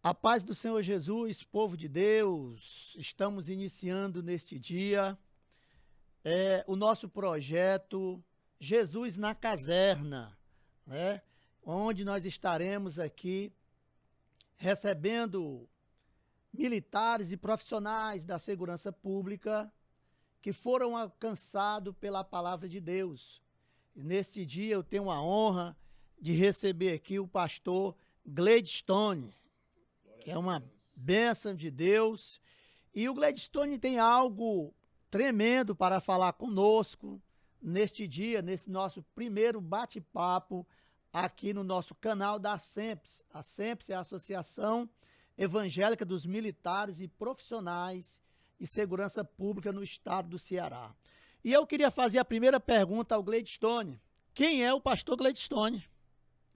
A paz do Senhor Jesus, povo de Deus, estamos iniciando neste dia o nosso projeto Jesus na Caserna, né? Onde nós estaremos aqui recebendo militares e profissionais da segurança pública que foram alcançados pela palavra de Deus. E neste dia eu tenho a honra de receber aqui o pastor Gladstone, que é uma bênção de Deus. E o Gladstone tem algo tremendo para falar conosco neste dia, nesse nosso primeiro bate-papo aqui no nosso canal da ASEMPS. A ASEMPS é a Associação Evangélica dos Militares e Profissionais de Segurança Pública no estado do Ceará. E eu queria fazer a primeira pergunta ao Gladstone. Quem é o pastor Gladstone?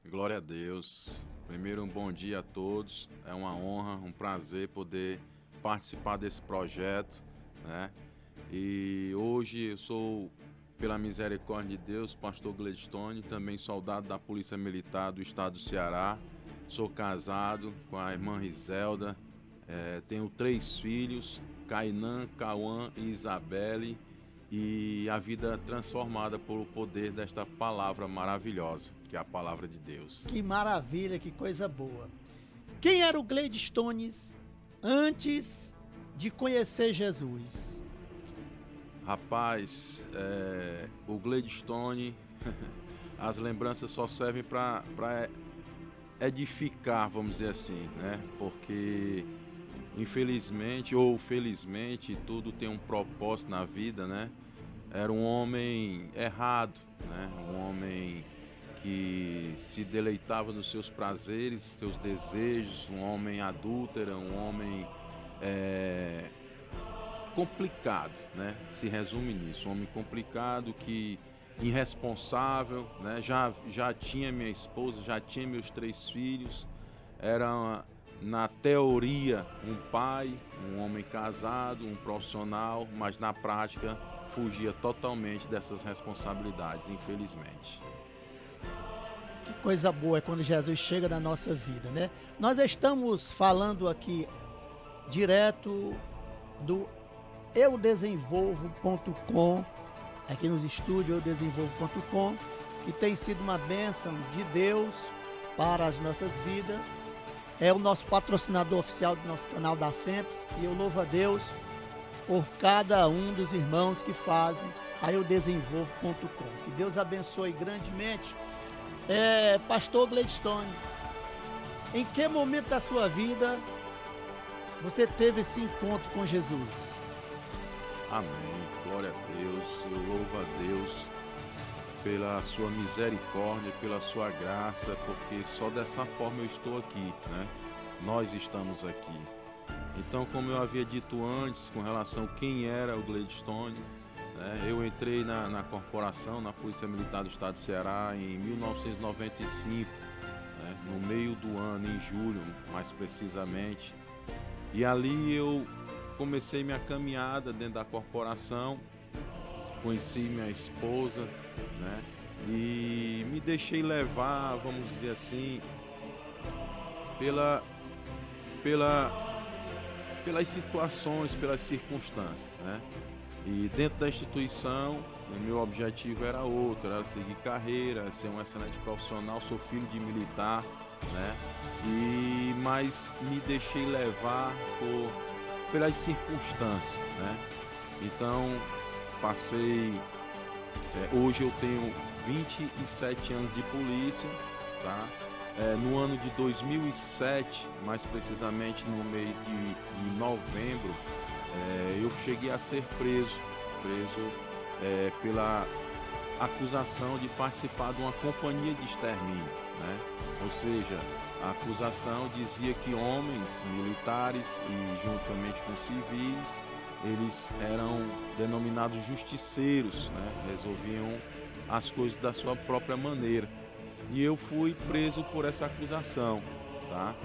Glória a Deus. Primeiro, um bom dia a todos. É uma honra, um prazer poder participar desse projeto, né? E hoje eu sou, pela misericórdia de Deus, pastor Gladstone, também soldado da Polícia Militar do estado do Ceará. Sou casado com a irmã Rizelda, tenho 3 filhos, Kainan, Cauã e Isabelle, e a vida transformada pelo poder desta palavra maravilhosa, que é a palavra de Deus. Que maravilha, que coisa boa. Quem era o Gladstone antes de conhecer Jesus? Rapaz, o Gladstone, as lembranças só servem para edificar, vamos dizer assim, né? Porque infelizmente ou felizmente tudo tem um propósito na vida, né? Era um homem errado, né? Um homem que se deleitava nos seus prazeres, seus desejos, um homem adúltero, um homem complicado, né? Se resume nisso, um homem complicado, que irresponsável, né? Já tinha minha esposa, já tinha meus 3 filhos, era na teoria um pai, um homem casado, um profissional, mas na prática fugia totalmente dessas responsabilidades, infelizmente. Que coisa boa é quando Jesus chega na nossa vida, né? Nós estamos falando aqui direto do eudesenvolvo.com, aqui nos estúdios eudesenvolvo.com, que tem sido uma bênção de Deus para as nossas vidas. É o nosso patrocinador oficial do nosso canal da ASEMPS, e eu louvo a Deus por cada um dos irmãos que fazem a eudesenvolvo.com. Que Deus abençoe grandemente. Pastor Gladstone, em que momento da sua vida você teve esse encontro com Jesus? Amém, glória a Deus, eu louvo a Deus pela sua misericórdia, pela sua graça, porque só dessa forma eu estou aqui, né? Nós estamos aqui. Então, como eu havia dito antes, com relação a quem era o Gladstone, né? Eu entrei na corporação, na Polícia Militar do estado do Ceará em 1995, né? No meio do ano, em julho, mais precisamente. E ali eu comecei minha caminhada dentro da corporação, conheci minha esposa, né? E me deixei levar, vamos dizer assim, pelas situações, pelas circunstâncias, né? E dentro da instituição, o meu objetivo era outro, era seguir carreira, ser um excelente profissional, sou filho de militar, né? Mas me deixei levar pelas circunstâncias, né? Então, hoje eu tenho 27 anos de polícia, tá? No ano de 2007, mais precisamente no mês de novembro, eu cheguei a ser preso pela acusação de participar de uma companhia de extermínio, né? Ou seja, a acusação dizia que homens militares e juntamente com civis, eles eram denominados justiceiros, né? Resolviam as coisas da sua própria maneira. E eu fui preso por essa acusação, tá?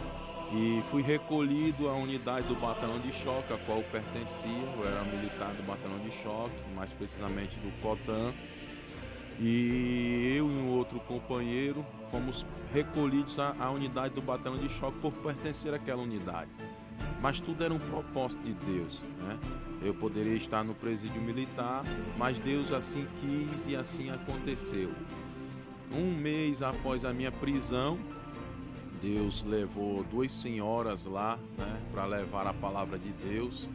E fui recolhido à unidade do batalhão de choque, a qual eu pertencia. Eu era militar do batalhão de choque, mais precisamente do COTAN. E eu e um outro companheiro fomos recolhidos à unidade do batalhão de choque por pertencer àquela unidade. Mas tudo era um propósito de Deus, né? Eu poderia estar no presídio militar, mas Deus assim quis e assim aconteceu. Um mês após a minha prisão, Deus levou 2 senhoras lá, né, para levar a palavra de Deus.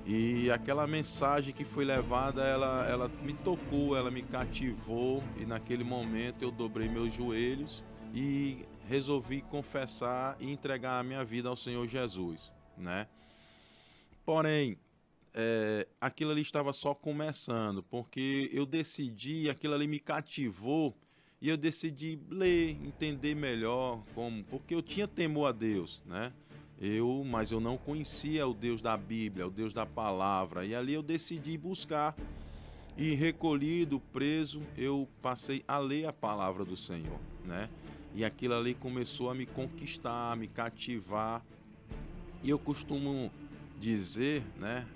E aquela mensagem que foi levada, ela me tocou, ela me cativou, e naquele momento eu dobrei meus joelhos e resolvi confessar e entregar a minha vida ao Senhor Jesus, né? Porém, aquilo ali estava só começando, porque eu decidi, aquilo ali me cativou, e eu decidi ler, entender melhor porque eu tinha temor a Deus, né? Mas eu não conhecia o Deus da Bíblia, o Deus da palavra, e ali eu decidi buscar. E recolhido, preso, eu passei a ler a palavra do Senhor, né? E aquilo ali começou a me conquistar, a me cativar. E eu costumo dizer, né,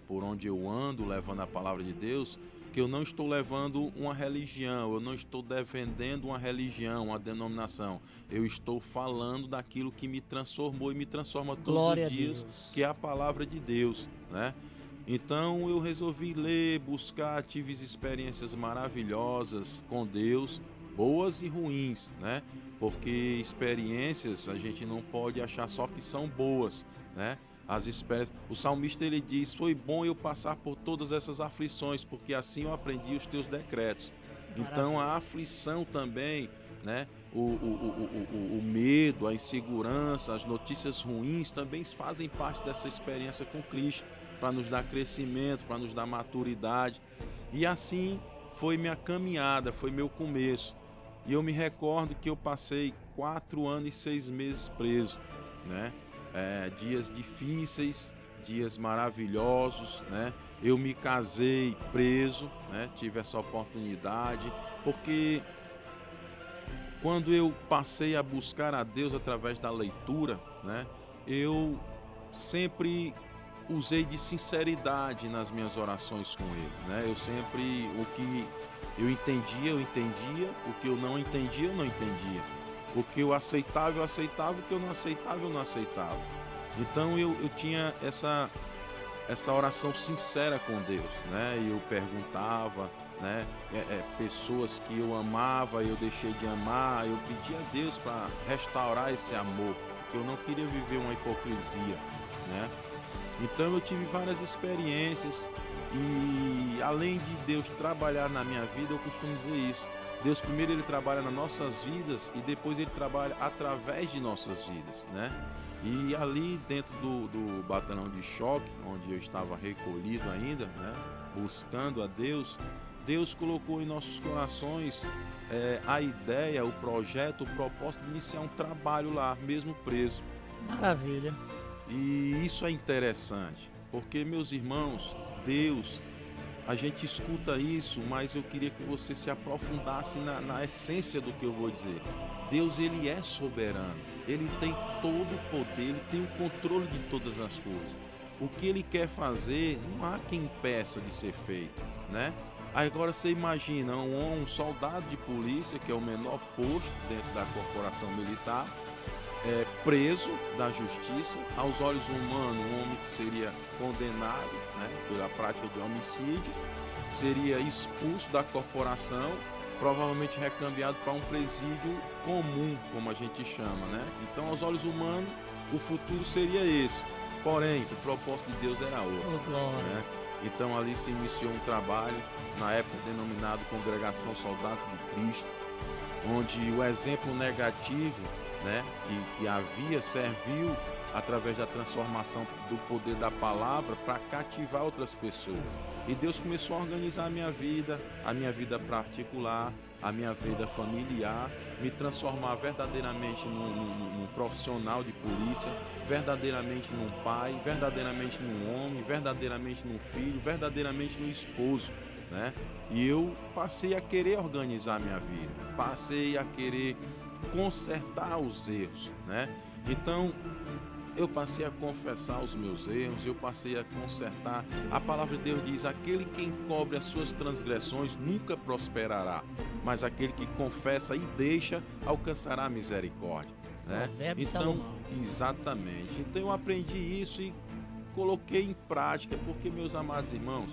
por onde eu ando levando a palavra de Deus, que eu não estou levando uma religião, eu não estou defendendo uma religião, uma denominação. Eu estou falando daquilo que me transformou e me transforma todos Glória os dias, a Deus. que é a palavra de Deus, né? Então eu resolvi ler, buscar, tive experiências maravilhosas com Deus, boas e ruins, né? Porque experiências a gente não pode achar só que são boas, né? As experiências. O salmista ele diz: foi bom eu passar por todas essas aflições, porque assim eu aprendi os teus decretos. Então a aflição também, né? O medo, a insegurança, as notícias ruins também fazem parte dessa experiência com Cristo, para nos dar crescimento, para nos dar maturidade. E assim foi minha caminhada, foi meu começo. E eu me recordo que eu passei 4 anos e 6 meses preso, né? Dias difíceis, dias maravilhosos, né? Eu me casei preso, né? Tive essa oportunidade, porque quando eu passei a buscar a Deus através da leitura, né? Eu sempre usei de sinceridade nas minhas orações com Ele, né? Eu sempre, o que eu entendia, o que eu não entendia, eu não entendia. O que eu aceitava, o que eu não aceitava. Então eu tinha essa oração sincera com Deus, né? E eu perguntava, né? Pessoas que eu amava, eu deixei de amar, eu pedi a Deus para restaurar esse amor, porque eu não queria viver uma hipocrisia, né? Então eu tive várias experiências e além de Deus trabalhar na minha vida, eu costumo dizer isso. Deus primeiro ele trabalha nas nossas vidas e depois ele trabalha através de nossas vidas, né? E ali dentro do batalhão de choque, onde eu estava recolhido ainda, né? Buscando a Deus, Deus colocou em nossos corações a ideia, o projeto, o propósito de iniciar um trabalho lá, mesmo preso. Maravilha. E isso é interessante, porque, meus irmãos, Deus, a gente escuta isso, mas eu queria que você se aprofundasse na essência do que eu vou dizer. Deus, ele é soberano, ele tem todo o poder, ele tem o controle de todas as coisas. O que ele quer fazer, não há quem impeça de ser feito, né? Agora você imagina um soldado de polícia, que é o menor posto dentro da corporação militar, preso da justiça, aos olhos humanos, um homem que seria condenado, né, pela prática de homicídio, seria expulso da corporação, provavelmente recambiado para um presídio comum, como a gente chama, né? Então, aos olhos humanos, o futuro seria esse. Porém, o propósito de Deus era outro, né? Então, ali se iniciou um trabalho, na época denominado Congregação Soldados de Cristo, onde o exemplo negativo, né, que havia, serviu através da transformação do poder da palavra para cativar outras pessoas. E Deus começou a organizar a minha vida particular, a minha vida familiar, me transformar verdadeiramente num profissional de polícia, verdadeiramente num pai, verdadeiramente num homem, verdadeiramente num filho, verdadeiramente num esposo, né? E eu passei a querer organizar a minha vida, passei a querer consertar os erros, né? Então, eu passei a confessar os meus erros, eu passei a consertar. A palavra de Deus diz: aquele que encobre as suas transgressões nunca prosperará, mas aquele que confessa e deixa alcançará a misericórdia, né? Então, exatamente. Então eu aprendi isso e coloquei em prática, porque, meus amados irmãos,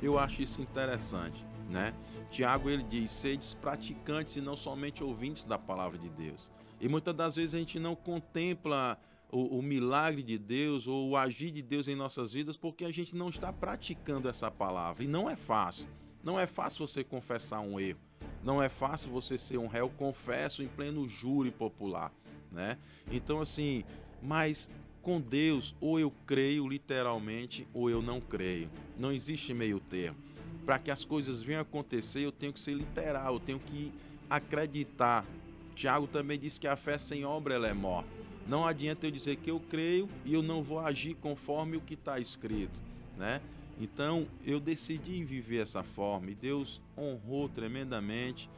eu acho isso interessante, né? Tiago, ele diz: sedes praticantes e não somente ouvintes da palavra de Deus. E muitas das vezes a gente não contempla o milagre de Deus ou o agir de Deus em nossas vidas porque a gente não está praticando essa palavra. E não é fácil. Não é fácil você confessar um erro. Não é fácil você ser um réu confesso em pleno júri popular, né? Então, assim, mas com Deus, ou eu creio literalmente ou eu não creio. Não existe meio termo. Para que as coisas venham a acontecer, eu tenho que ser literal, eu tenho que acreditar. Tiago também diz que a fé sem obra ela é morta. Não adianta eu dizer que eu creio e eu não vou agir conforme o que está escrito, né? Então eu decidi viver essa forma e Deus honrou tremendamente.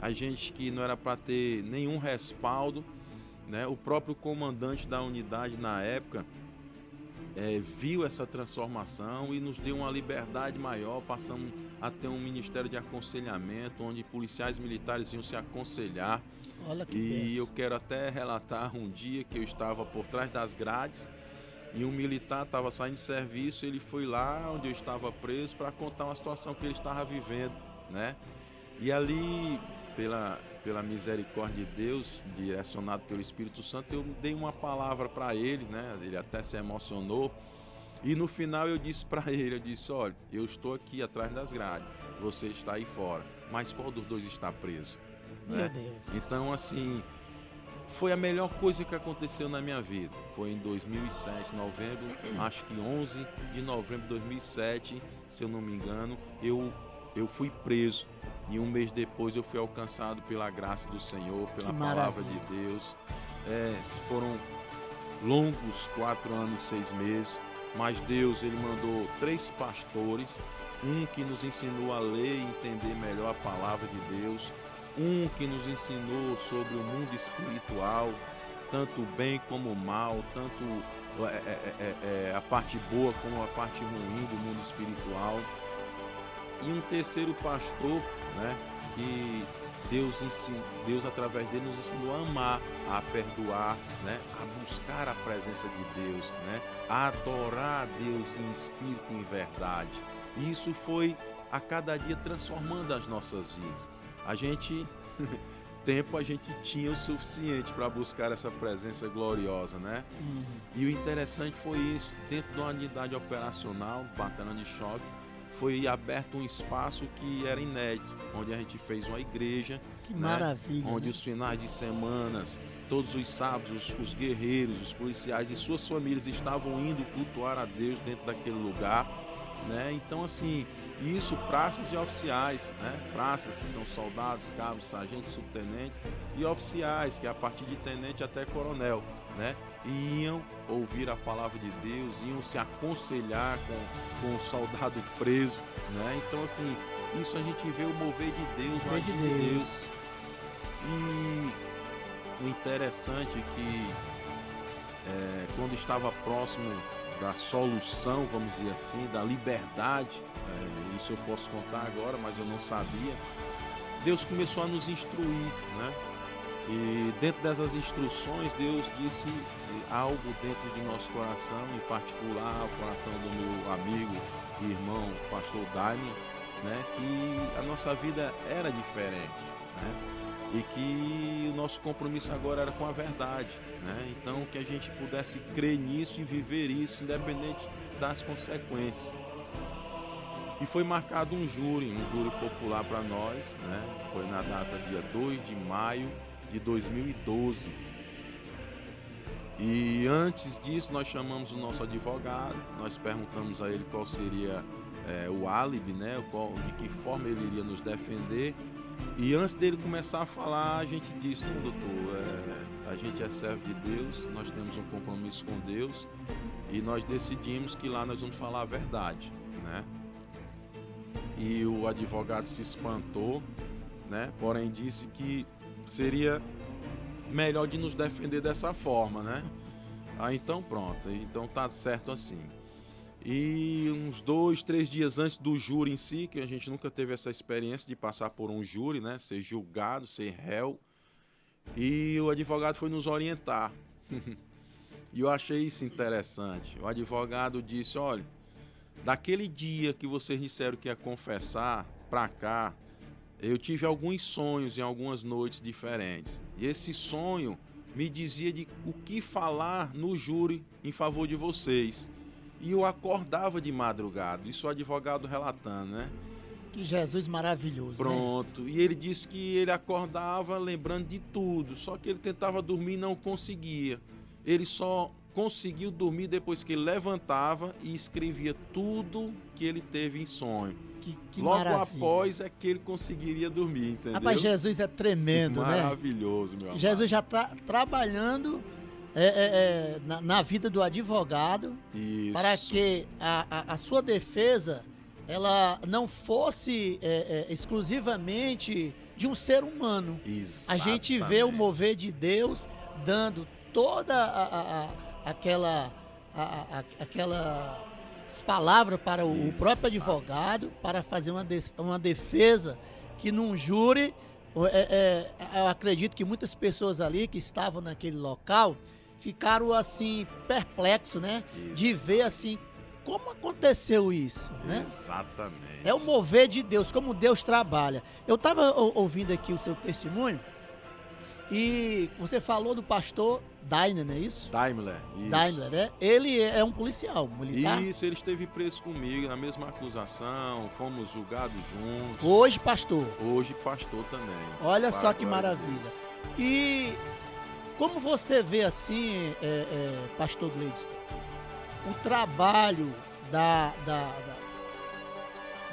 A gente que não era para ter nenhum respaldo, né? O próprio comandante da unidade na época viu essa transformação e nos deu uma liberdade maior. Passamos a ter um ministério de aconselhamento, onde policiais militares iam se aconselhar. Olha que e peça. Eu quero até relatar um dia que eu estava por trás das grades e um militar estava saindo de serviço. Ele foi lá onde eu estava preso para contar uma situação que ele estava vivendo, né? E ali, pela misericórdia de Deus, direcionado pelo Espírito Santo, eu dei uma palavra para ele, né? Ele até se emocionou. E no final eu disse para ele, eu disse: olha, eu estou aqui atrás das grades, você está aí fora, mas qual dos dois está preso? Meu Deus. Então, assim, foi a melhor coisa que aconteceu na minha vida. Foi em 2007, novembro, acho que 11 de novembro de 2007, se eu não me engano, eu fui preso. E um mês depois eu fui alcançado pela graça do Senhor, pela palavra de Deus. Foram longos 4 anos e 6 meses, mas Deus, ele mandou 3 pastores, um que nos ensinou a ler e entender melhor a palavra de Deus, um que nos ensinou sobre o mundo espiritual, tanto o bem como o mal, tanto a parte boa como a parte ruim do mundo espiritual, e um terceiro pastor, né, que Deus através dele nos ensinou a amar, a perdoar, né, a buscar a presença de Deus, né, a adorar a Deus em espírito e em verdade. E isso foi a cada dia transformando as nossas vidas. A gente tempo a gente tinha o suficiente para buscar essa presença gloriosa, né? E o interessante foi isso, dentro de uma unidade operacional, batalhão de choque, foi aberto um espaço que era inédito, onde a gente fez uma igreja. Que maravilha, onde, né? Os finais de semanas, todos os sábados, os guerreiros, os policiais e suas famílias estavam indo cultuar a Deus dentro daquele lugar, né? Então, assim, isso, praças e oficiais, né? Praças que são soldados, cabos, sargentos, subtenentes, e oficiais, que é a partir de tenente até coronel, né? E iam ouvir a palavra de Deus, iam se aconselhar com o soldado preso, né? Então, assim, isso a gente vê o mover de Deus, o agir de Deus. E o interessante é que quando estava próximo da solução, vamos dizer assim, da liberdade, isso eu posso contar agora, mas eu não sabia, Deus começou a nos instruir, né? E dentro dessas instruções, Deus disse algo dentro de nosso coração, em particular o coração do meu amigo e irmão, pastor Daime, né? Que a nossa vida era diferente, né? E que o nosso compromisso agora era com a verdade, né? Então que a gente pudesse crer nisso e viver isso, independente das consequências. E foi marcado um júri popular para nós, né? Foi na data dia 2 de maio de 2012. E antes disso nós chamamos o nosso advogado, nós perguntamos a ele qual seria o álibi, né? De que forma ele iria nos defender. E antes dele começar a falar, a gente disse: não, doutor, a gente é servo de Deus, nós temos um compromisso com Deus e nós decidimos que lá nós vamos falar a verdade, né? E o advogado se espantou, né? Porém disse que seria melhor de nos defender dessa forma, né? Então pronto, então tá certo assim. E uns 2, 3 dias antes do júri em si, que a gente nunca teve essa experiência de passar por um júri, né? Ser julgado, ser réu. E o advogado foi nos orientar. E eu achei isso interessante. O advogado disse, olha, daquele dia que vocês disseram que ia confessar pra cá, eu tive alguns sonhos em algumas noites diferentes. E esse sonho me dizia de o que falar no júri em favor de vocês. E eu acordava de madrugada, isso o advogado relatando, né? Que Jesus maravilhoso, Pronto. né? E ele disse que ele acordava lembrando de tudo, só que ele tentava dormir e não conseguia. Ele só conseguiu dormir depois que ele levantava e escrevia tudo que ele teve em sonho. Que Logo maravilha. após é que ele conseguiria dormir, entendeu? Rapaz, Jesus é tremendo, né? Maravilhoso, meu amado. Jesus já está trabalhando na vida do advogado. Isso. Para que a sua defesa ela não fosse exclusivamente de um ser humano. Exatamente. A gente vê o mover de Deus dando toda aquelas palavras para o próprio advogado para fazer uma defesa que num júri, eu acredito que muitas pessoas ali que estavam naquele local ficaram assim perplexos, né? Isso. De ver assim como aconteceu isso, né? Exatamente. É o mover de Deus, como Deus trabalha. Eu estava ouvindo aqui o seu testemunho e você falou do pastor Daimler, não é isso? Daimler, isso. Daimler, né? Ele é um policial militar. Isso, ele esteve preso comigo na mesma acusação, fomos julgados juntos. Hoje, pastor. Hoje, pastor também. Olha Para só a que glória de maravilha. Deus. E como você vê assim, pastor Gleidson, o trabalho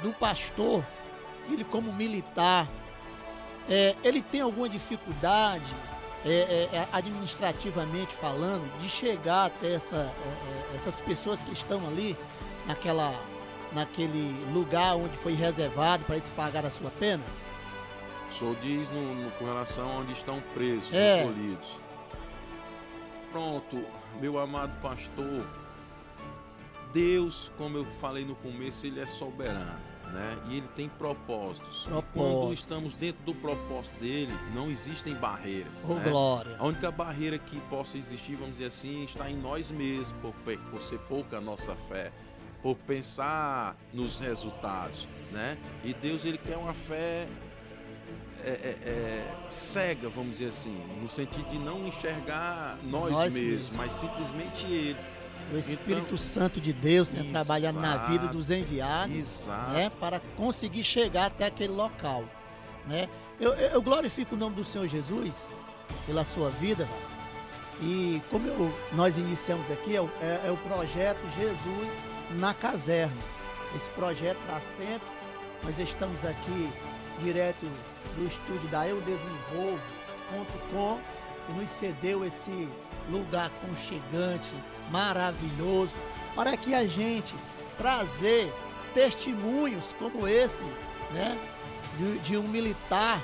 do pastor, ele como militar, ele tem alguma dificuldade, administrativamente falando, de chegar até essas pessoas que estão ali naquele lugar onde foi reservado para eles pagar a sua pena? O senhor diz com relação a onde estão presos, recolhidos. Pronto, meu amado pastor, Deus, como eu falei no começo, ele é soberano, né? E ele tem propósitos. E quando estamos dentro do propósito dele, não existem barreiras. Oh, né? glória. A única barreira que possa existir, vamos dizer assim, está em nós mesmos, por ser pouca a nossa fé, por pensar nos resultados, né? E Deus, ele quer uma fé cega, vamos dizer assim, no sentido de não enxergar nós mesmos, mas simplesmente ele. O Espírito Santo de Deus, né, trabalhando na vida dos enviados, né, para conseguir chegar até aquele local, né? Eu glorifico o nome do Senhor Jesus pela sua vida, e como nós iniciamos aqui, é o projeto Jesus na Caserna. Esse projeto da Sempre, nós estamos aqui direto do estúdio da eudesenvolvo.com, que nos cedeu esse lugar aconchegante, maravilhoso, para que a gente trazer testemunhos como esse, né, de um militar,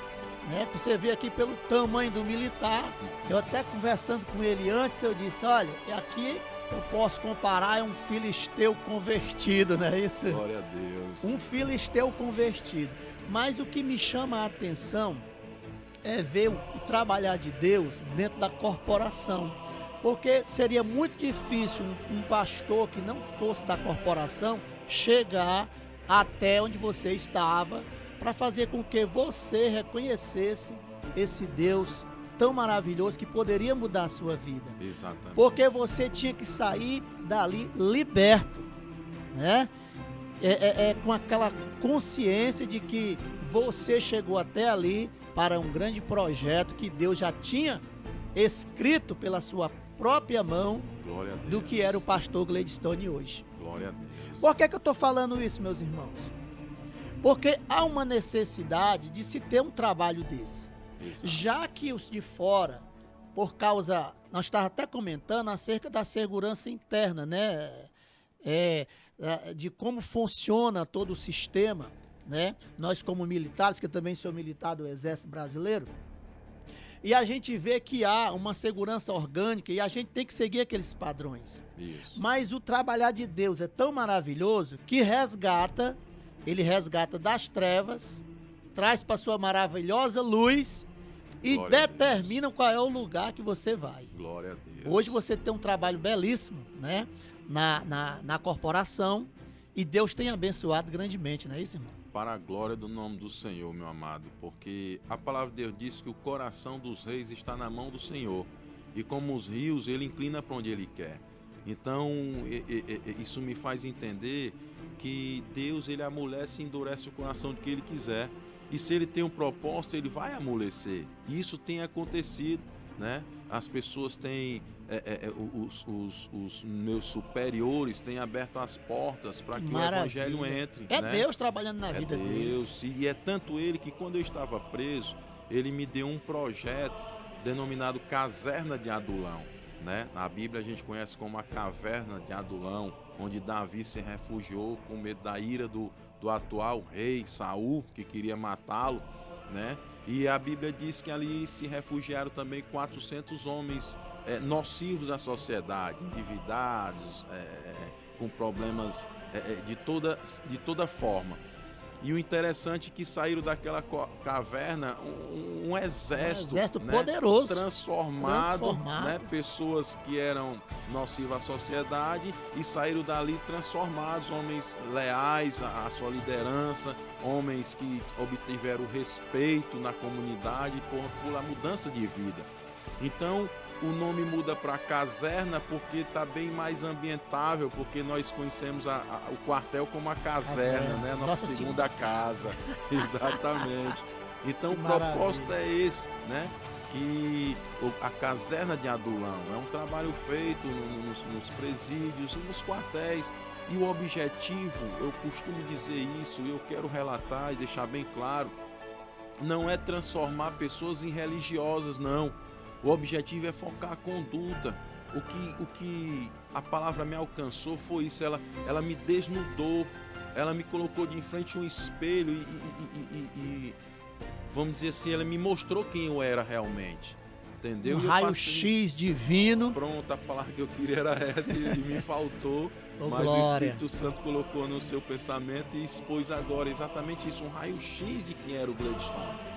né? Você vê aqui pelo tamanho do militar. Eu até conversando com ele antes, eu disse, olha, aqui eu posso comparar, é um filisteu convertido, não é isso? Glória a Deus. Um filisteu convertido. Mas o que me chama a atenção é ver o trabalhar de Deus dentro da corporação. Porque seria muito difícil um pastor que não fosse da corporação chegar até onde você estava para fazer com que você reconhecesse esse Deus tão maravilhoso que poderia mudar a sua vida. Exatamente. Porque você tinha que sair dali liberto, né? Com aquela consciência de que você chegou até ali para um grande projeto que Deus já tinha escrito pela sua própria mão do que era o pastor Gleidstone hoje. Glória a Deus. Por que eu estou falando isso, meus irmãos? Porque há uma necessidade de se ter um trabalho desse. Exato. Já que os de fora, por causa, nós estávamos até comentando acerca da segurança interna, né? De como funciona todo o sistema, né? Nós como militares, que eu também sou militar do Exército Brasileiro, E a gente vê que há uma segurança orgânica e a gente tem que seguir aqueles padrões. Isso. Mas o trabalhar de Deus é tão maravilhoso que ele resgata das trevas, traz para sua maravilhosa luz e Glória a determina qual é o lugar que você vai. Glória a Deus. Hoje você tem um trabalho belíssimo, né, na corporação, e Deus tem abençoado grandemente, não é isso, irmão? Para a glória do nome do Senhor, meu amado, porque a palavra de Deus diz que o coração dos reis está na mão do Senhor, e como os rios, ele inclina para onde ele quer. Então, isso me faz entender que Deus, ele amolece e endurece o coração de quem ele quiser, e se ele tem um propósito, ele vai amolecer, e isso tem acontecido, né? As pessoas têm, os meus superiores têm aberto as portas para que Maravilha. o evangelho entre. É né? Deus trabalhando na vida Deus, deles. e é tanto ele que quando eu estava preso, ele me deu um projeto denominado Caserna de Adulão, né? Na Bíblia a gente conhece como a Caverna de Adulão, onde Davi se refugiou com medo da ira do atual rei Saul, que queria matá-lo, né? E a Bíblia diz que ali se refugiaram também 400 homens nocivos à sociedade, endividados, com problemas de toda forma. E o interessante é que saíram daquela caverna um exército, né, poderoso, transformado. Né, pessoas que eram nocivas à sociedade e saíram dali transformados, homens leais à sua liderança, homens que obtiveram o respeito na comunidade por a mudança de vida. Então, o nome muda para caserna porque está bem mais ambientável, porque nós conhecemos o quartel como a caserna, né? Nossa segunda casa. Exatamente. Então o propósito é esse, né? Que a caserna de Adulão é um trabalho feito nos presídios e nos quartéis. E o objetivo, eu costumo dizer isso, e eu quero relatar e deixar bem claro, não é transformar pessoas em religiosas, não. O objetivo é focar a conduta. O que a palavra me alcançou foi isso. Ela me desnudou, ela me colocou de frente a um espelho e vamos dizer assim, ela me mostrou quem eu era realmente. Entendeu? Um raio-x divino. Pronto, a palavra que eu queria era essa e me faltou. Mas glória. O Espírito Santo colocou no seu pensamento e expôs agora exatamente isso, um raio-x de quem era o Gladstone.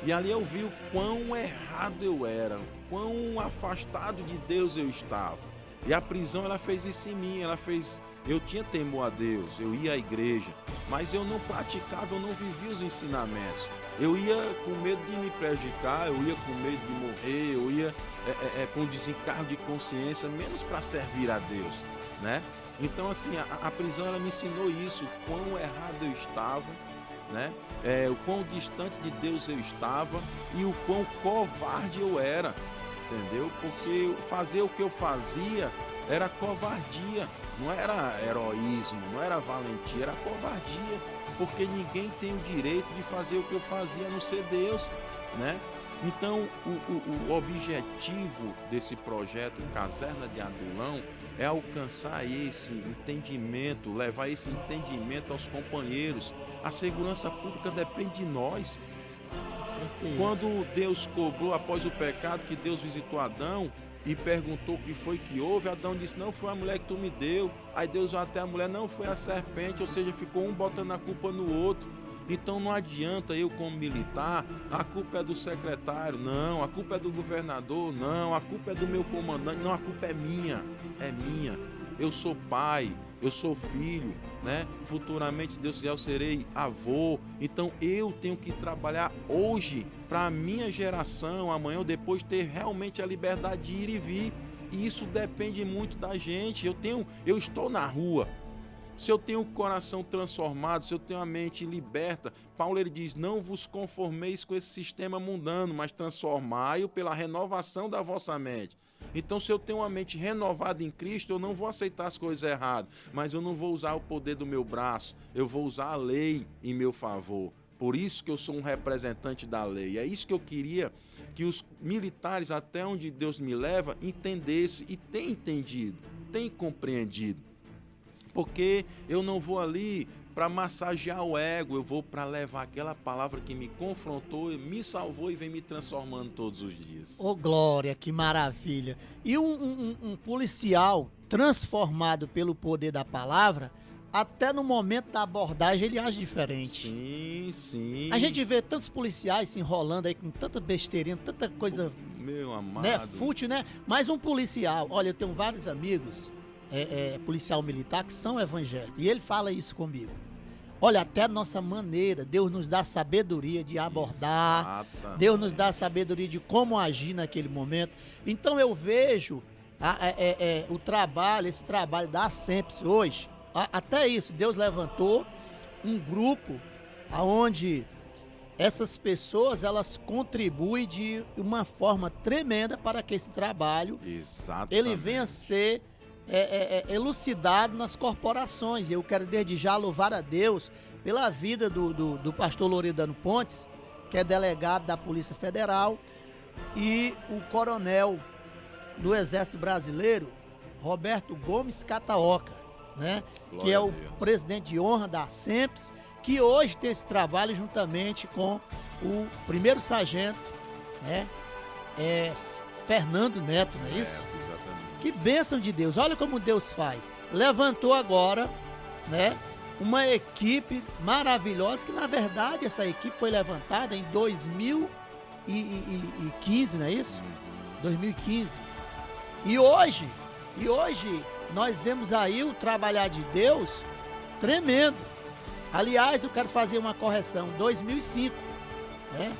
E ali eu vi o quão errado eu era, o quão afastado de Deus eu estava. E a prisão, ela fez isso em mim, eu tinha temor a Deus, eu ia à igreja, mas eu não praticava, eu não vivia os ensinamentos. Eu ia com medo de me prejudicar, eu ia com medo de morrer, eu ia com desencargo de consciência, menos para servir a Deus, né? Então, assim, a prisão, ela me ensinou isso, o quão errado eu estava, né? O quão distante de Deus eu estava e o quão covarde eu era, entendeu? Porque fazer o que eu fazia era covardia, não era heroísmo, não era valentia, era covardia, porque ninguém tem o direito de fazer o que eu fazia a não ser Deus, né? Então, o objetivo desse projeto Caserna de Adulão é alcançar esse entendimento, levar esse entendimento aos companheiros. A segurança pública depende de nós. Quando Deus cobrou após o pecado, que Deus visitou Adão e perguntou o que foi que houve, Adão disse, não foi a mulher que tu me deu. Aí Deus vai até a mulher, não foi a serpente, ou seja, ficou um botando a culpa no outro. Então não adianta eu como militar, a culpa é do secretário, não, a culpa é do governador, não, a culpa é do meu comandante, não, a culpa é minha. Eu sou pai, eu sou filho, né? Futuramente, se Deus quiser, eu serei avô. Então eu tenho que trabalhar hoje para a minha geração, amanhã ou depois, ter realmente a liberdade de ir e vir. E isso depende muito da gente. Eu estou na rua. Se eu tenho o coração transformado, se eu tenho a mente liberta, Paulo ele diz, não vos conformeis com esse sistema mundano, mas transformai-o pela renovação da vossa mente. Então, se eu tenho uma mente renovada em Cristo, eu não vou aceitar as coisas erradas, mas eu não vou usar o poder do meu braço, eu vou usar a lei em meu favor. Por isso que eu sou um representante da lei. É isso que eu queria que os militares, até onde Deus me leva, entendessem e têm entendido, têm compreendido. Porque eu não vou ali para massagear o ego, eu vou para levar aquela palavra que me confrontou, me salvou e vem me transformando todos os dias. Ô, glória, que maravilha. E um policial transformado pelo poder da palavra, até no momento da abordagem ele age diferente. Sim, sim. A gente vê tantos policiais se enrolando aí com tanta besteirinha, tanta coisa, meu amado, né, fútil, né? Mas um policial, olha, eu tenho vários amigos, policial militar, que são evangélicos, e ele fala isso comigo. Olha, até a nossa maneira, Deus nos dá sabedoria de abordar, exatamente. Deus nos dá sabedoria de como agir naquele momento. Então eu vejo o trabalho, esse trabalho da SEMPS hoje, até isso, Deus levantou um grupo onde essas pessoas, elas contribuem de uma forma tremenda para que esse trabalho ele venha a ser elucidado nas corporações. E eu quero desde já louvar a Deus pela vida do pastor Loredano Pontes, que é delegado da Polícia Federal, e o coronel do Exército Brasileiro, Roberto Gomes Cataoca, né? Glória que é a o Deus. presidente de honra da SEMPS, que hoje tem esse trabalho juntamente com o primeiro sargento, né? Fernando Neto, não é isso? Exatamente. Que bênção de Deus, olha como Deus faz. Levantou agora, né, uma equipe maravilhosa, que na verdade essa equipe foi levantada em 2015, não é isso? 2015. E hoje nós vemos aí o trabalhar de Deus tremendo. Aliás, eu quero fazer uma correção, 2005, né?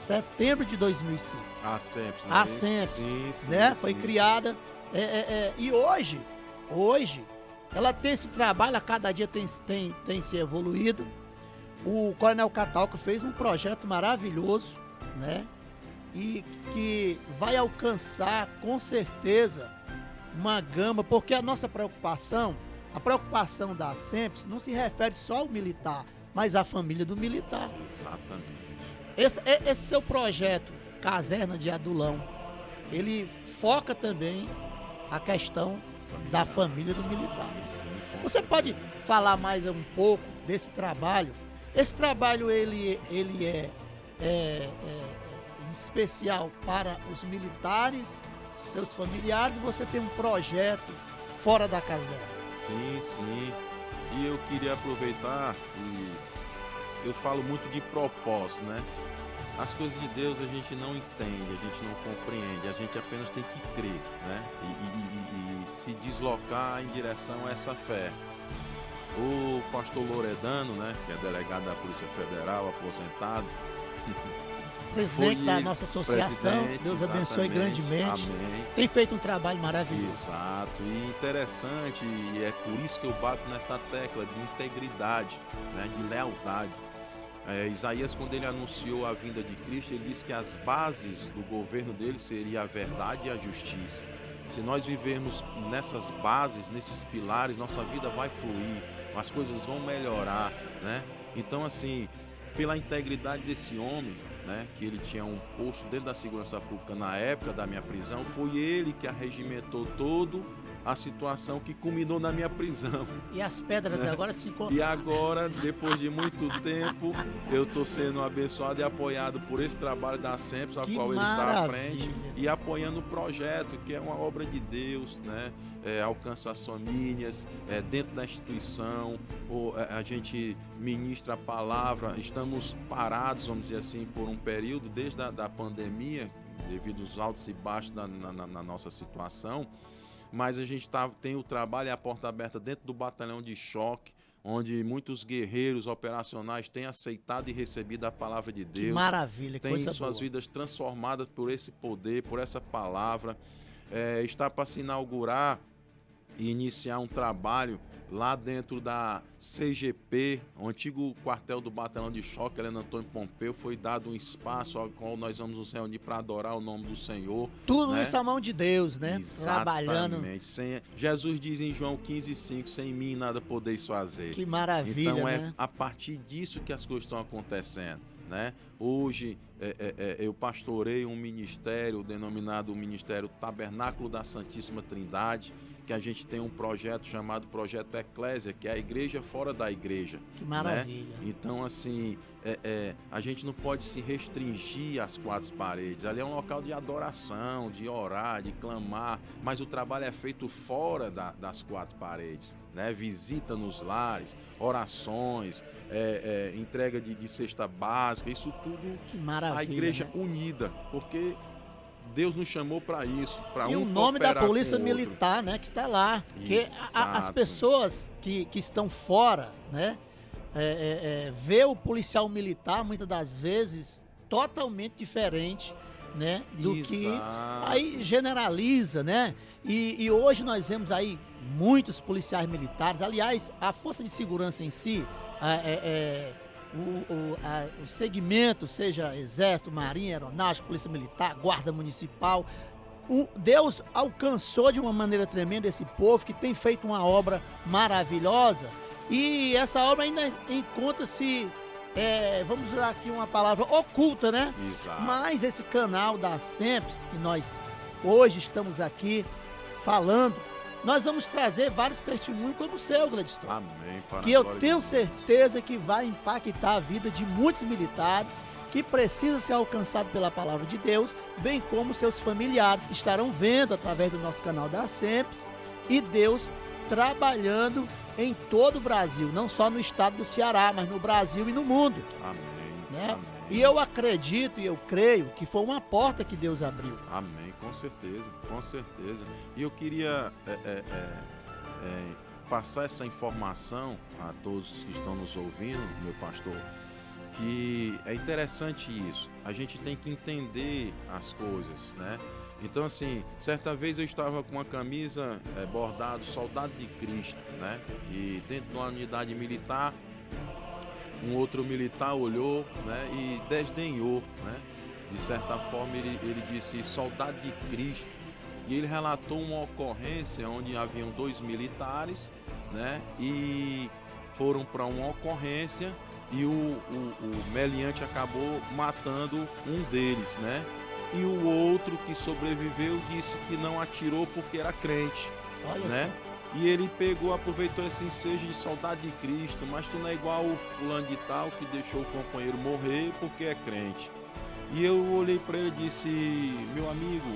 Setembro de 2005. A SEMPS, né? A SEMPS, né? Foi criada. E hoje, ela tem esse trabalho, a cada dia tem se evoluído. O Coronel Cataoca fez um projeto maravilhoso, né? E que vai alcançar, com certeza, uma gama, porque a nossa preocupação, a preocupação da SEMPS não se refere só ao militar, mas à família do militar. Exatamente. Esse seu projeto, Caserna de Adulão, ele foca também a questão da família do militar. Você pode falar mais um pouco desse trabalho? Esse trabalho ele é especial para os militares, seus familiares. Você tem um projeto fora da caserna. Sim, sim. E eu queria aproveitar e eu falo muito de propósito, né? As coisas de Deus a gente não entende, a gente não compreende, a gente apenas tem que crer, né? E se deslocar em direção a essa fé. O pastor Loredano, né, que é delegado da Polícia Federal, aposentado, presidente da nossa associação, Deus abençoe grandemente. Amém. Tem feito um trabalho maravilhoso. Exato, e interessante, e é por isso que eu bato nessa tecla de integridade, né, de lealdade. Isaías, quando ele anunciou a vinda de Cristo, ele disse que as bases do governo dele seria a verdade e a justiça. Se nós vivermos nessas bases, nesses pilares, nossa vida vai fluir, as coisas vão melhorar, né? Então, assim, pela integridade desse homem, né, que ele tinha um posto dentro da segurança pública na época da minha prisão, foi ele que arregimentou todo a situação que culminou na minha prisão. E as pedras agora se encontram. E agora, depois de muito tempo, eu estou sendo abençoado e apoiado por esse trabalho da SEMPS, ao qual ele está à frente, e apoiando o projeto, que é uma obra de Deus, né? Alcança as famílias, dentro da instituição, a gente ministra a palavra. Estamos parados, vamos dizer assim, por um período, desde a pandemia, devido aos altos e baixos na nossa situação. Mas a gente tem o trabalho e a porta aberta dentro do batalhão de choque, onde muitos guerreiros operacionais têm aceitado e recebido a palavra de Deus. Que maravilha, que coisa Têm suas boa. vidas transformadas por esse poder, por essa palavra. Está para se inaugurar e iniciar um trabalho lá dentro da CGP, o antigo quartel do batalhão de choque, Helena Antônio Pompeu, foi dado um espaço ao qual nós vamos nos reunir para adorar o nome do Senhor. Tudo, né? isso à mão de Deus, né? Trabalhando. Jesus diz em João 15,5, sem mim nada podeis fazer. Que maravilha, então né? A partir disso que as coisas estão acontecendo, né? Hoje eu pastorei um ministério denominado o Ministério Tabernáculo da Santíssima Trindade, que a gente tem um projeto chamado Projeto Eclésia, que é a igreja fora da igreja. Que maravilha. Né? Então, assim, a gente não pode se restringir às quatro paredes. Ali é um local de adoração, de orar, de clamar, mas o trabalho é feito fora das quatro paredes. Né? Visita nos lares, orações, entrega de cesta básica, isso tudo. Que maravilha, a igreja, né? Unida, porque Deus nos chamou para isso, para E o nome da cooperar polícia com o outro. militar, né, que está lá. Porque as Exato. pessoas que estão fora, né, vê o policial militar, muitas das vezes, totalmente diferente, né, do que... Exato. Aí generaliza, né? E hoje nós vemos aí muitos policiais militares. Aliás, a força de segurança em si, o segmento, seja Exército, Marinha, Aeronáutica, Polícia Militar, Guarda Municipal, Deus alcançou de uma maneira tremenda esse povo que tem feito uma obra maravilhosa, e essa obra ainda encontra-se, vamos usar aqui uma palavra, oculta, né? Exato. Mas esse canal da SEMPS, que nós hoje estamos aqui falando, nós vamos trazer vários testemunhos como o seu, Gladstone. Amém. Para Que a eu glória tenho de Deus. certeza que vai impactar a vida de muitos militares que precisam ser alcançados pela palavra de Deus, bem como seus familiares que estarão vendo através do nosso canal da SEMPS, e Deus trabalhando em todo o Brasil, não só no estado do Ceará, mas no Brasil e no mundo. Amém. Né? Amém. E eu acredito e eu creio que foi uma porta que Deus abriu. Amém, com certeza, com certeza. E eu queria passar essa informação a todos que estão nos ouvindo, meu pastor, que é interessante isso. A gente tem que entender as coisas, né? Então, assim, certa vez eu estava com uma camisa bordado Soldado de Cristo, né? E dentro de uma unidade militar, um outro militar olhou, né, e desdenhou, né? De certa forma ele disse Soldado de Cristo, e ele relatou uma ocorrência onde haviam dois militares, né, e foram para uma ocorrência e o meliante acabou matando um deles, né? E o outro que sobreviveu disse que não atirou porque era crente. Olha né? só. E ele pegou, aproveitou esse ensejo de Soldado de Cristo, mas tu não é igual o fulano de tal que deixou o companheiro morrer porque é crente. E eu olhei para ele e disse, meu amigo,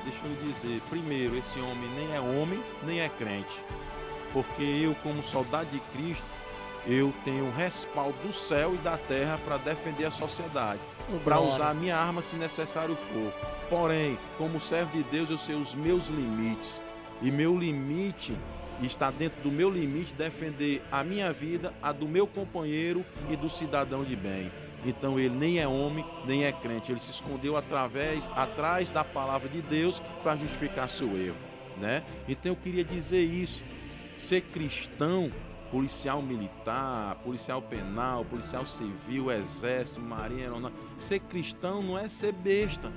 deixa eu lhe dizer, primeiro, esse homem nem é crente, porque eu, como soldado de Cristo, eu tenho o respaldo do céu e da terra para defender a sociedade, para usar a minha arma se necessário for. Porém, como servo de Deus, eu sei os meus limites, e meu limite está dentro do meu limite defender a minha vida, a do meu companheiro e do cidadão de bem. Então ele nem é homem, nem é crente. Ele se escondeu atrás da palavra de Deus para justificar seu erro, né? Então eu queria dizer isso. Ser cristão, policial militar, policial penal, policial civil, exército, marinha, ser cristão não é ser besta.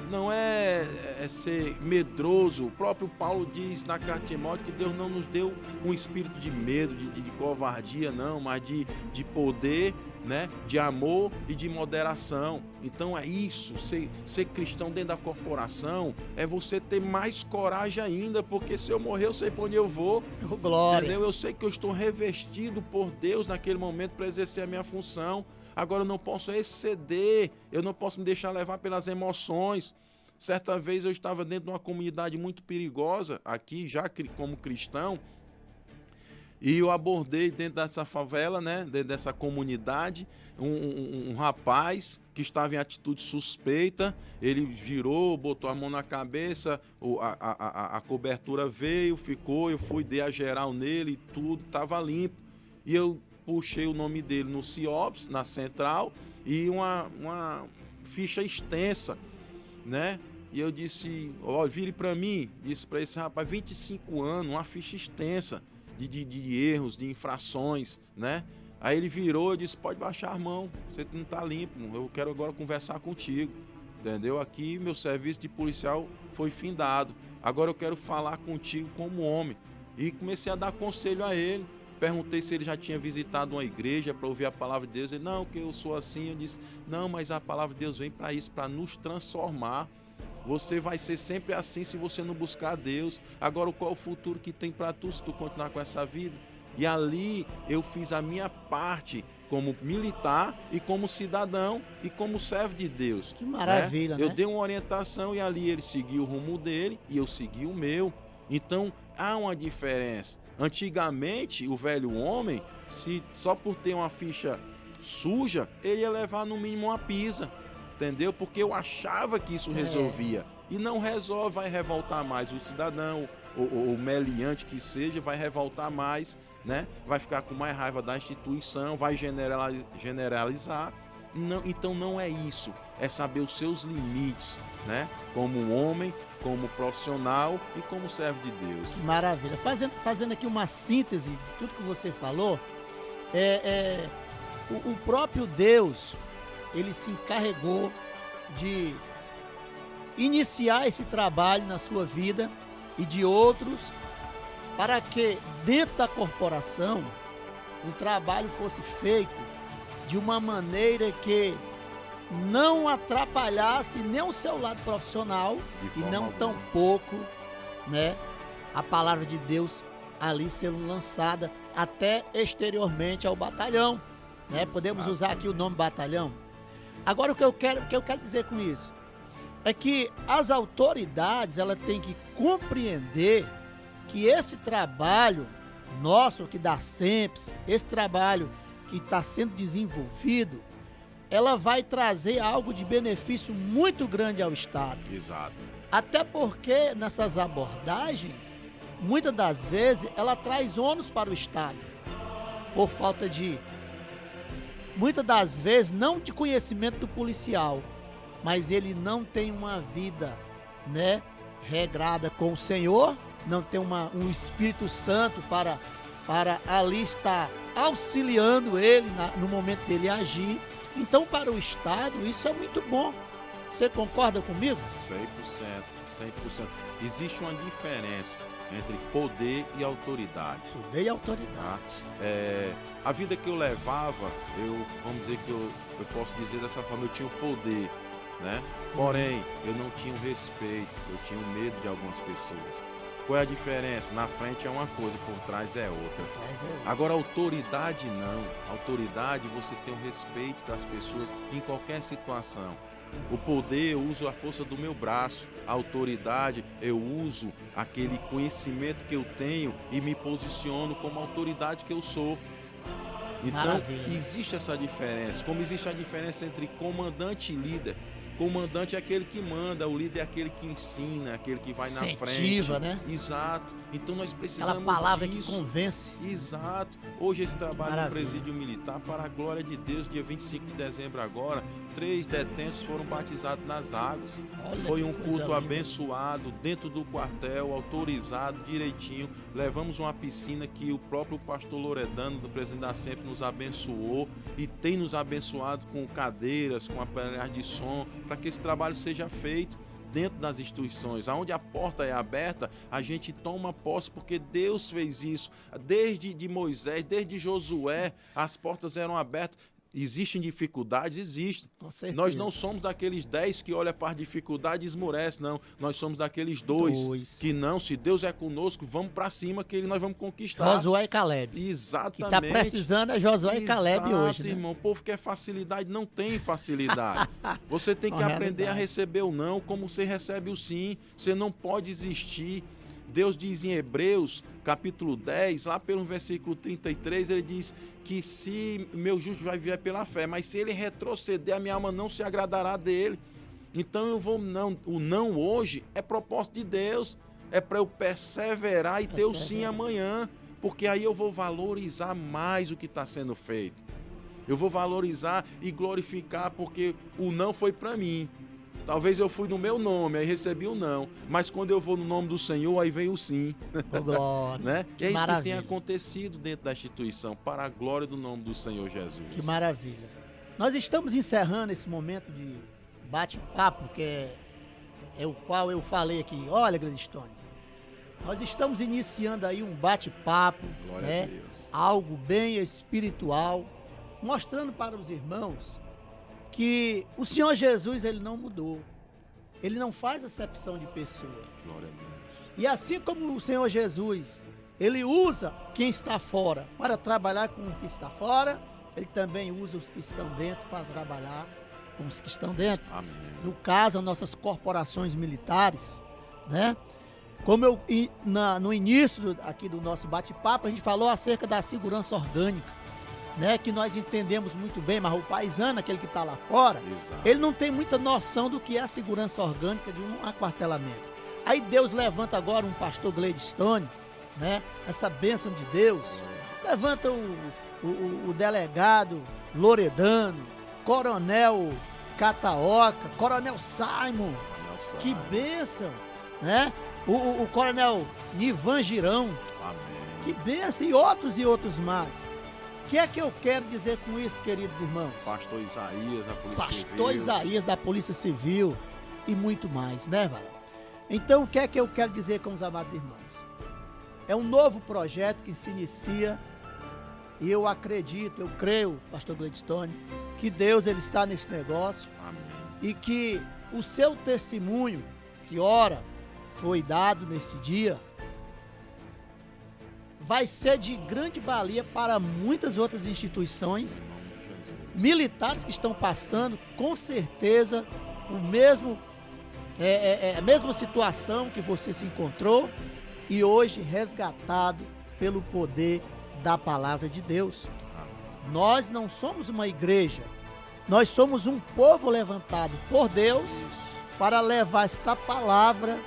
Não é ser medroso. O próprio Paulo diz na carta de Timóteo que Deus não nos deu um espírito de medo, de covardia, não, mas de poder, né, de amor e de moderação. Então é isso, ser cristão dentro da corporação é você ter mais coragem ainda, porque se eu morrer eu sei para onde eu vou. Glória. Entendeu? Eu sei que eu estou revestido por Deus naquele momento para exercer a minha função. Agora eu não posso exceder, eu não posso me deixar levar pelas emoções. Certa vez eu estava dentro de uma comunidade muito perigosa, aqui já como cristão, e eu abordei dentro dessa favela, né, dentro dessa comunidade, um rapaz que estava em atitude suspeita. Ele virou, botou a mão na cabeça, a cobertura veio, ficou, eu fui, dei a geral nele e tudo, estava limpo. E eu puxei o nome dele no CIOPS, na central, e uma ficha extensa, né? E eu disse, vire para mim, disse para esse rapaz, 25 anos, uma ficha extensa de erros, de infrações, né? Aí ele virou e disse, pode baixar a mão, você não está limpo, eu quero agora conversar contigo, entendeu? Aqui meu serviço de policial foi findado, agora eu quero falar contigo como homem. E comecei a dar conselho a ele. Perguntei se ele já tinha visitado uma igreja para ouvir a palavra de Deus. Ele, não, que eu sou assim. Eu disse, não, mas a palavra de Deus vem para isso, para nos transformar. Você vai ser sempre assim se você não buscar Deus. Agora, qual é o futuro que tem para tu se tu continuar com essa vida? E ali eu fiz a minha parte como militar e como cidadão e como servo de Deus. Que maravilha, né? Eu dei uma orientação e ali ele seguiu o rumo dele e eu segui o meu. Então, há uma diferença. Antigamente, o velho homem, se só por ter uma ficha suja, ele ia levar no mínimo uma pisa, entendeu? Porque eu achava que isso resolvia. E não resolve, vai revoltar mais o cidadão, o meliante que seja, vai revoltar mais, né? Vai ficar com mais raiva da instituição, vai generalizar. Não, então não é isso, é saber os seus limites, né? Como homem, como profissional e como servo de Deus. Maravilha. Fazendo aqui uma síntese de tudo que você falou, o próprio Deus, ele se encarregou de iniciar esse trabalho na sua vida e de outros, para que dentro da corporação o trabalho fosse feito de uma maneira que não atrapalhasse nem o seu lado profissional e não tampouco, né, a palavra de Deus ali sendo lançada até exteriormente ao batalhão, né? Podemos usar aqui o nome batalhão. Agora o que eu quero dizer com isso é que as autoridades, ela tem que compreender que esse trabalho nosso aqui da SEMPS, esse trabalho que está sendo desenvolvido, ela vai trazer algo de benefício muito grande ao Estado. Exato. Até porque nessas abordagens, muitas das vezes, ela traz ônus para o Estado, por falta de, muitas das vezes, não de conhecimento do policial, mas ele não tem uma vida, né, regrada com o Senhor, não tem um Espírito Santo para ali estar auxiliando ele no momento dele agir. Então, para o Estado, isso é muito bom. Você concorda comigo? 100%. Existe uma diferença entre poder e autoridade. Poder e autoridade. Tá? A vida que eu levava, vamos dizer que eu posso dizer dessa forma, eu tinha o poder, né? Porém, eu não tinha o respeito, eu tinha o medo de algumas pessoas. Qual é a diferença? Na frente é uma coisa, por trás é outra. Agora, autoridade não. Autoridade, você tem o respeito das pessoas em qualquer situação. O poder, eu uso a força do meu braço. A autoridade, eu uso aquele conhecimento que eu tenho e me posiciono como a autoridade que eu sou. Então, maravilha, existe essa diferença. Como existe a diferença entre comandante e líder. Comandante é aquele que manda, o líder é aquele que ensina, aquele que vai na frente. Né? Exato. Então nós precisamos aquela palavra disso. Que convence. Exato. Hoje esse trabalho no presídio militar, para a glória de Deus, dia 25 de dezembro agora, 3 detentos foram batizados nas águas. Olha, foi um culto abençoado, dentro do quartel, autorizado, direitinho. Levamos uma piscina que o próprio pastor Loredano, do presidente da SEMPS, nos abençoou e tem nos abençoado com cadeiras, com aparelhagem de som, para que esse trabalho seja feito dentro das instituições. Aonde a porta é aberta, a gente toma posse, porque Deus fez isso. Desde de Moisés, desde Josué, as portas eram abertas. Existem dificuldades? Existem. Nós não somos daqueles 10 que olham para a dificuldade e esmorece, não. Nós somos daqueles dois que não, se Deus é conosco, vamos para cima que nós vamos conquistar. Josué e Caleb. Exatamente. Que está precisando é Josué e Caleb hoje, né? Irmão. O povo quer facilidade, não tem facilidade. Você tem que aprender a receber o não como você recebe o sim. Você não pode existir. Deus diz em Hebreus, capítulo 10, lá pelo versículo 33, ele diz que se meu justo vai viver pela fé, mas se ele retroceder, a minha alma não se agradará dele. Então o não hoje é propósito de Deus, é para eu perseverar e ter o sim amanhã, porque aí eu vou valorizar mais o que está sendo feito. Eu vou valorizar e glorificar, porque o não foi para mim. Talvez eu fui no meu nome, aí recebi o não. Mas quando eu vou no nome do Senhor, aí vem o sim. Oh, glória. Né? E é isso que tem acontecido dentro da instituição, para a glória do nome do Senhor Jesus. Que maravilha. Nós estamos encerrando esse momento de bate-papo, que é o qual eu falei aqui. Olha, Gladstone, nós estamos iniciando aí um bate-papo, né? Algo bem espiritual, mostrando para os irmãos que o Senhor Jesus, ele não mudou. Ele não faz acepção de pessoa. Glória a Deus. E assim como o Senhor Jesus, ele usa quem está fora para trabalhar com o que está fora, ele também usa os que estão dentro para trabalhar com os que estão dentro. Amém. No caso, as nossas corporações militares, né? Como no início aqui do nosso bate-papo, a gente falou acerca da segurança orgânica, né? Que nós entendemos muito bem, mas o paisano, aquele que está lá fora, Exato. ele não tem muita noção do que é a segurança orgânica de um aquartelamento. Aí Deus levanta agora um pastor Gladstone, né? Essa bênção de Deus. Levanta o delegado Loredano, Coronel Cataoca, Coronel Simon. Nossa. Que bênção, né? O Coronel Nivan Girão. Amém. Que bênção, e outros mais. O que é que eu quero dizer com isso, queridos irmãos? Pastor Isaías, da Polícia Pastor Civil. Isaías da Polícia Civil e muito mais, né, Vala? Então, o que é que eu quero dizer com os amados irmãos? É um novo projeto que se inicia e eu acredito, eu creio, pastor Gladstone, que Deus ele está nesse negócio Amém. e que o seu testemunho, que ora foi dado neste dia, vai ser de grande valia para muitas outras instituições Em nome de Jesus. militares que estão passando, com certeza, a mesma situação que você se encontrou e hoje resgatado pelo poder da palavra de Deus. Amém. Nós não somos uma igreja, nós somos um povo levantado por Deus Isso. para levar esta palavra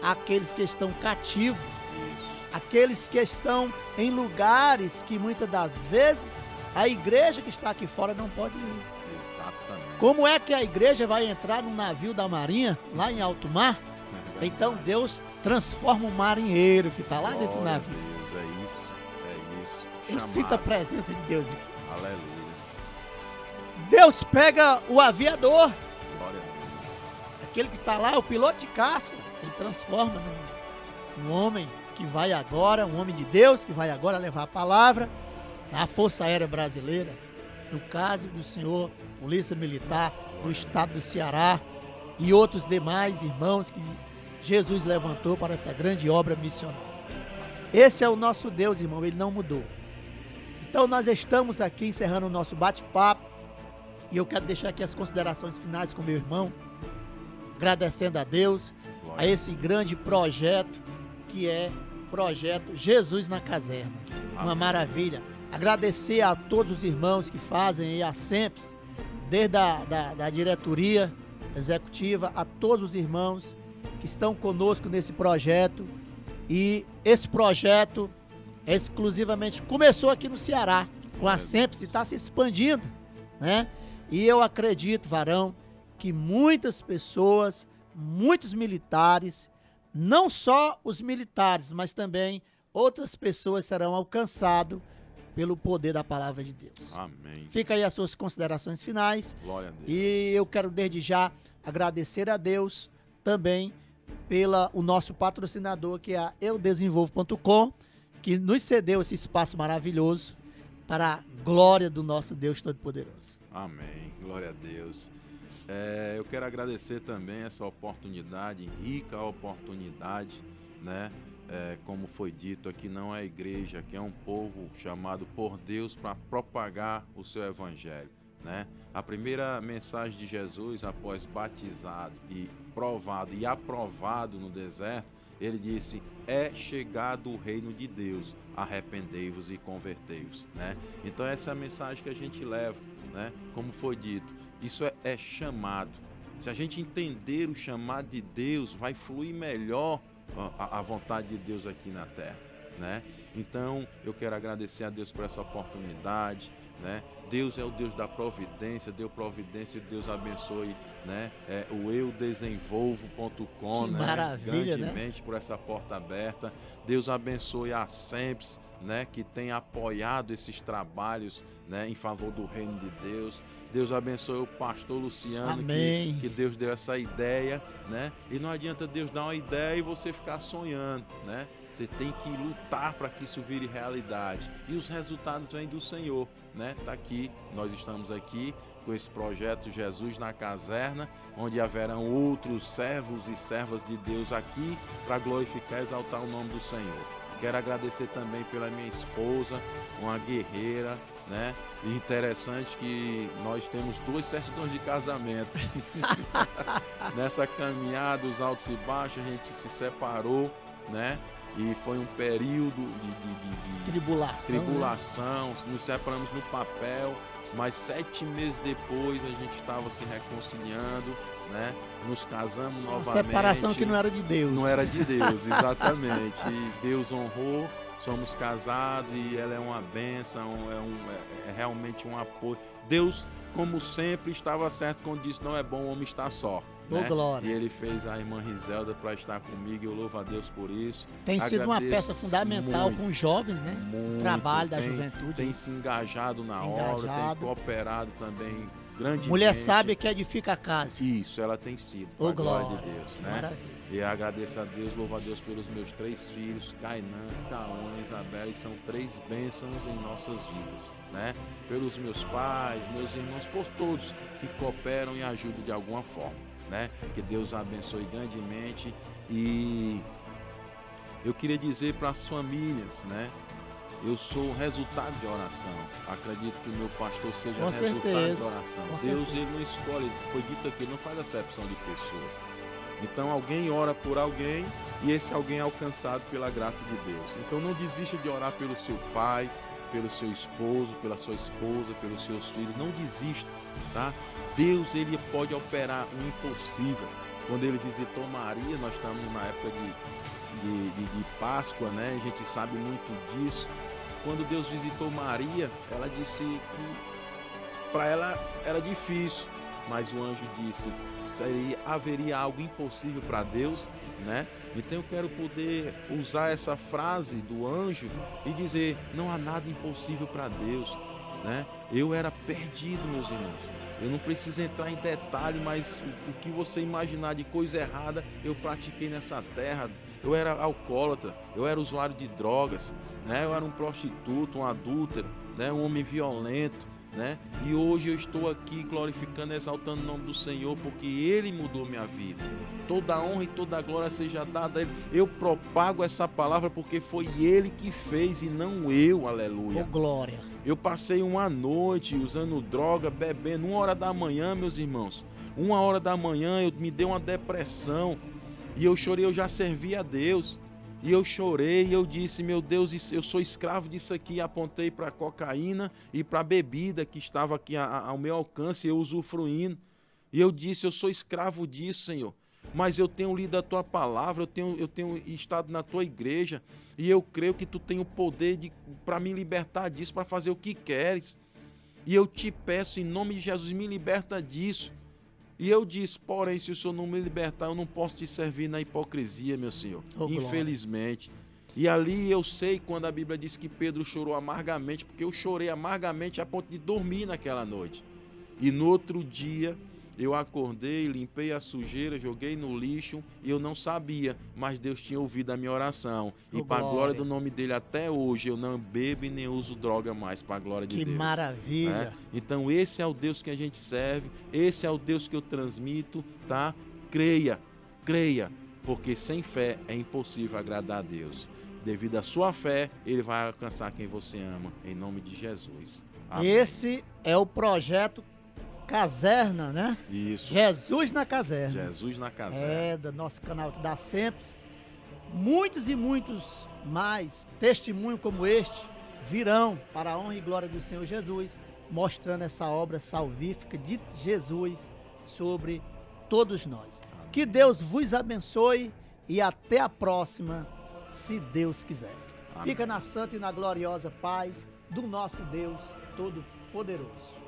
àqueles que estão cativos, Isso. aqueles que estão em lugares que muitas das vezes a igreja que está aqui fora não pode ir. Exatamente. Como é que a igreja vai entrar num navio da marinha, lá em alto mar? Então Deus transforma o marinheiro que está lá dentro do Glória a navio. Deus, é isso. É isso. Eu sinto a presença de Deus aqui. Aleluia. Deus pega o aviador, Glória a Deus. aquele que está lá, o piloto de caça, ele transforma num homem que vai agora, um homem de Deus que vai agora levar a palavra na Força Aérea Brasileira, no caso do senhor Polícia Militar do Estado do Ceará e outros demais irmãos que Jesus levantou para essa grande obra missionária. Esse é o nosso Deus, irmão, ele não mudou. Então nós estamos aqui encerrando o nosso bate-papo e eu quero deixar aqui as considerações finais com meu irmão, agradecendo a Deus, a esse grande projeto que é o projeto Jesus na Caserna. Uma maravilha. Agradecer a todos os irmãos que fazem e a SEMPS, desde da diretoria executiva, a todos os irmãos que estão conosco nesse projeto. E esse projeto exclusivamente começou aqui no Ceará, com a SEMPS, e está se expandindo, né? E eu acredito, varão, que muitas pessoas, muitos militares, não só os militares, mas também outras pessoas serão alcançados pelo poder da palavra de Deus. Amém. Fica aí as suas considerações finais. Glória a Deus. E eu quero desde já agradecer a Deus também o nosso patrocinador, que é a eudesenvolvo.com, que nos cedeu esse espaço maravilhoso para a glória do nosso Deus Todo-Poderoso. Amém. Glória a Deus. Eu quero agradecer também essa oportunidade, rica oportunidade, né? Como foi dito, aqui não é igreja, aqui é um povo chamado por Deus para propagar o seu evangelho, né? A primeira mensagem de Jesus, após batizado e provado e aprovado no deserto, ele disse: é chegado o reino de Deus, arrependei-vos e convertei-vos, né? Então essa é a mensagem que a gente leva, né? Como foi dito, isso é chamado. Se a gente entender o chamado de Deus, vai fluir melhor a vontade de Deus aqui na terra, né? Então eu quero agradecer a Deus por essa oportunidade, né? Deus é o Deus da providência, deu providência e Deus abençoe, né? O eudesenvolvo.com, Que né? maravilha, Grandemente, né? Por essa porta aberta. Deus abençoe a SEMPS, né? Que tem apoiado esses trabalhos, né? Em favor do reino de Deus. Deus abençoe o pastor Luciano, que Deus deu essa ideia, né? E não adianta Deus dar uma ideia e você ficar sonhando, né? Você tem que lutar para que isso vire realidade. E os resultados vêm do Senhor, né? Tá aqui, nós estamos aqui com esse projeto Jesus na Caserna, onde haverão outros servos e servas de Deus aqui para glorificar e exaltar o nome do Senhor. Quero agradecer também pela minha esposa, uma guerreira, né? E interessante que nós temos 2 certidões de casamento. Nessa caminhada, os altos e baixos, a gente se separou, né? E foi um período de tribulação, né? Nos separamos no papel, mas 7 meses depois a gente estava se reconciliando, né? Nos casamos novamente. Uma separação que não era de Deus. Não era de Deus, exatamente. E Deus honrou, somos casados e ela é uma bênção, é realmente um apoio. Deus, como sempre, estava certo quando disse: não é bom o homem estar só. Né? Glória. E ele fez a irmã Riselda para estar comigo, eu louvo a Deus por isso. Tem sido uma peça fundamental muito, com os jovens, né? Muito, o trabalho da juventude. Tem se engajado na obra, tem cooperado também grandemente. Mulher sábia que edifica a casa. Isso, ela tem sido, com a glória de Deus, né? Maravilha. E agradeço a Deus, louvo a Deus pelos meus 3 filhos, Cainã, Caona e Isabela, que são 3 bênçãos em nossas vidas, né? Pelos meus pais, meus irmãos, por todos que cooperam e ajudam de alguma forma. Né? Que Deus abençoe grandemente. E eu queria dizer para as famílias, né? Eu sou resultado de oração. Acredito que o meu pastor seja resultado de oração. Deus, ele não escolhe, foi dito aqui, não faz acepção de pessoas. Então alguém ora por alguém e esse alguém é alcançado pela graça de Deus. Então não desista de orar pelo seu pai, pelo seu esposo, pela sua esposa, pelos seus filhos. Não desista, tá? Deus, ele pode operar o impossível. Quando ele visitou Maria, nós estamos na época de Páscoa, né? A gente sabe muito disso. Quando Deus visitou Maria, ela disse que para ela era difícil, mas o anjo disse: haveria algo impossível para Deus, né? Então eu quero poder usar essa frase do anjo e dizer: não há nada impossível para Deus, né? Eu era perdido, meus irmãos. Eu não preciso entrar em detalhe, mas o que você imaginar de coisa errada, eu pratiquei nessa terra. Eu era alcoólatra, eu era usuário de drogas, né? Eu era um prostituto, um adúltero, né? Um homem violento, né? E hoje eu estou aqui glorificando, exaltando o nome do Senhor, porque Ele mudou minha vida. Toda a honra e toda a glória seja dada a Ele. Eu propago essa palavra porque foi Ele que fez e não eu, aleluia. Oh, glória. Eu passei uma noite usando droga, bebendo, 1h da manhã, meus irmãos. 1h da manhã, me deu uma depressão. E eu chorei, eu já servi a Deus. E eu chorei e eu disse: meu Deus, eu sou escravo disso aqui. E apontei para a cocaína e para a bebida que estava aqui ao meu alcance, eu usufruindo. E eu disse: eu sou escravo disso, Senhor. Mas eu tenho lido a Tua palavra, eu tenho estado na Tua igreja. E eu creio que Tu tem o poder para me libertar disso, para fazer o que queres. E eu te peço, em nome de Jesus, me liberta disso. E eu disse: porém, se o Senhor não me libertar, eu não posso te servir na hipocrisia, meu Senhor. Oh, infelizmente. Glória. E ali eu sei quando a Bíblia diz que Pedro chorou amargamente, porque eu chorei amargamente a ponto de dormir naquela noite. E no outro dia eu acordei, limpei a sujeira, joguei no lixo e eu não sabia, mas Deus tinha ouvido a minha oração. E para a glória do nome dele, até hoje eu não bebo e nem uso droga mais, para a glória de Deus. Que maravilha! Né? Então esse é o Deus que a gente serve, esse é o Deus que eu transmito, tá? Creia, porque sem fé é impossível agradar a Deus. Devido à sua fé, ele vai alcançar quem você ama, em nome de Jesus. Amém. Esse é o projeto Caserna, né? Isso. Jesus na Caserna. Jesus na Caserna. É, do nosso canal da Sempre. Muitos e muitos mais testemunhos como este virão para a honra e glória do Senhor Jesus, mostrando essa obra salvífica de Jesus sobre todos nós. Amém. Que Deus vos abençoe e até a próxima, se Deus quiser. Amém. Fica na santa e na gloriosa paz do nosso Deus Todo-Poderoso.